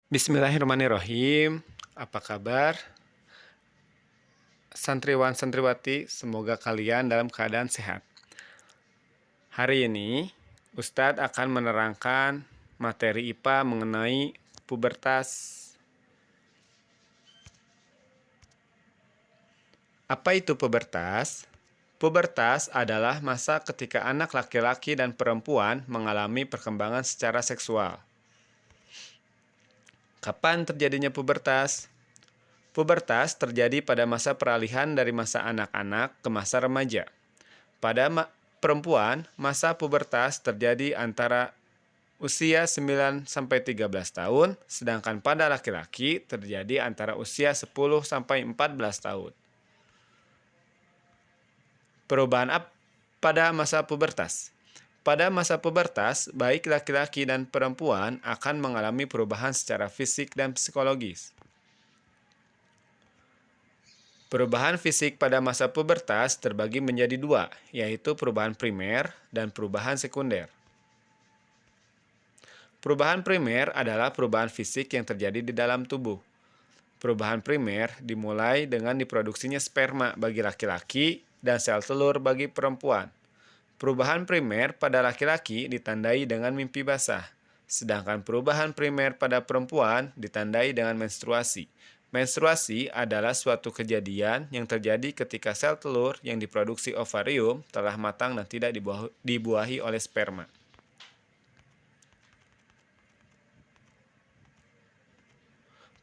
Bismillahirrahmanirrahim. Apa kabar? Santriwan santriwati, semoga kalian dalam keadaan sehat. Hari ini, Ustadz akan menerangkan materi IPA mengenai pubertas. Apa itu pubertas? Pubertas adalah masa ketika anak laki-laki dan perempuan mengalami perkembangan secara seksual. Kapan terjadinya pubertas? Pubertas terjadi pada masa peralihan dari masa anak-anak ke masa remaja. Pada perempuan, masa pubertas terjadi antara usia 9-13 tahun, sedangkan pada laki-laki terjadi antara usia 10-14 tahun. Perubahan pada masa pubertas. Pada masa pubertas, baik laki-laki dan perempuan akan mengalami perubahan secara fisik dan psikologis. Perubahan fisik pada masa pubertas terbagi menjadi dua, yaitu perubahan primer dan perubahan sekunder. Perubahan primer adalah perubahan fisik yang terjadi di dalam tubuh. Perubahan primer dimulai dengan diproduksinya sperma bagi laki-laki dan sel telur bagi perempuan. Perubahan primer pada laki-laki ditandai dengan mimpi basah, sedangkan perubahan primer pada perempuan ditandai dengan menstruasi. Menstruasi adalah suatu kejadian yang terjadi ketika sel telur yang diproduksi ovarium telah matang dan tidak dibuahi oleh sperma.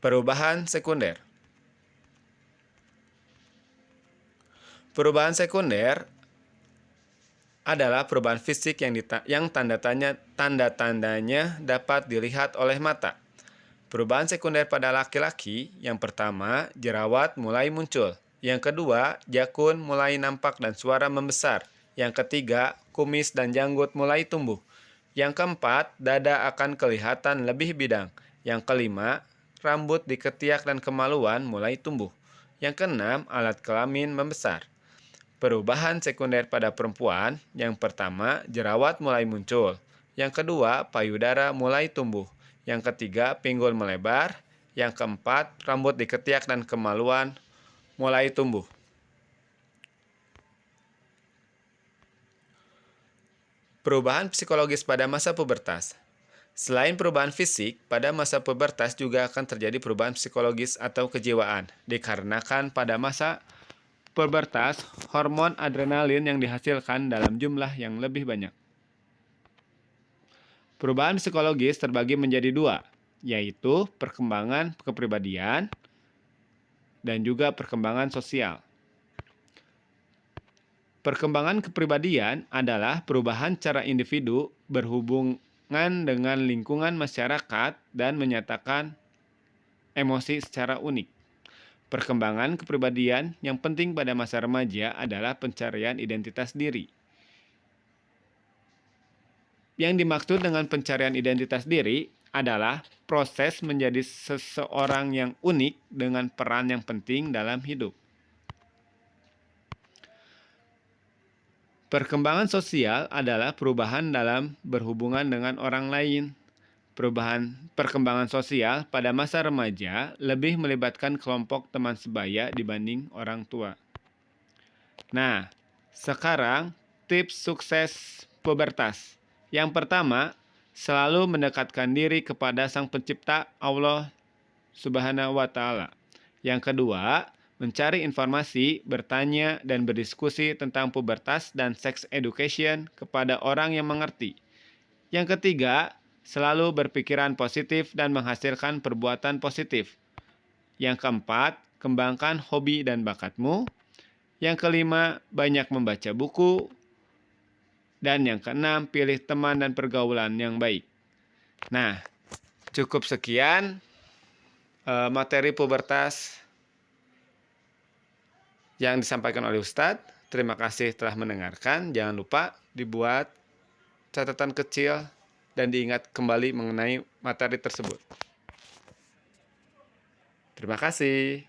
Perubahan sekunder. Perubahan sekunder adalah perubahan fisik yang tanda-tandanya dapat dilihat oleh mata. Perubahan sekunder pada laki-laki, yang pertama, jerawat mulai muncul. Yang kedua, jakun mulai nampak dan suara membesar. Yang ketiga, kumis dan janggut mulai tumbuh. Yang keempat, dada akan kelihatan lebih bidang. Yang kelima, rambut di ketiak dan kemaluan mulai tumbuh. Yang keenam, alat kelamin membesar. Perubahan sekunder pada perempuan, yang pertama, jerawat mulai muncul. Yang kedua, payudara mulai tumbuh. Yang ketiga, pinggul melebar. Yang keempat, rambut di ketiak dan kemaluan mulai tumbuh. Perubahan psikologis pada masa pubertas. Selain perubahan fisik, pada masa pubertas juga akan terjadi perubahan psikologis atau kejiwaan, dikarenakan pada masa pubertas, hormon adrenalin yang dihasilkan dalam jumlah yang lebih banyak. Perubahan psikologis terbagi menjadi dua, yaitu perkembangan kepribadian dan juga perkembangan sosial. Perkembangan kepribadian adalah perubahan cara individu berhubungan dengan lingkungan masyarakat dan menyatakan emosi secara unik. Perkembangan kepribadian yang penting pada masa remaja adalah pencarian identitas diri. Yang dimaksud dengan pencarian identitas diri adalah proses menjadi seseorang yang unik dengan peran yang penting dalam hidup. Perkembangan sosial adalah perubahan dalam berhubungan dengan orang lain. Perkembangan sosial pada masa remaja lebih melibatkan kelompok teman sebaya dibanding orang tua. Nah, sekarang tips sukses pubertas. Yang pertama, selalu mendekatkan diri kepada Sang Pencipta Allah Subhanahu wa Ta'ala. Yang kedua, mencari informasi, bertanya, dan berdiskusi tentang pubertas dan sex education kepada orang yang mengerti. Yang ketiga, selalu berpikiran positif dan menghasilkan perbuatan positif. Yang keempat, kembangkan hobi dan bakatmu. Yang kelima, banyak membaca buku. Dan yang keenam, pilih teman dan pergaulan yang baik. Nah, cukup sekian materi pubertas yang disampaikan oleh Ustadz. Terima kasih telah mendengarkan. Jangan lupa dibuat catatan kecil dan diingat kembali mengenai materi tersebut. Terima kasih.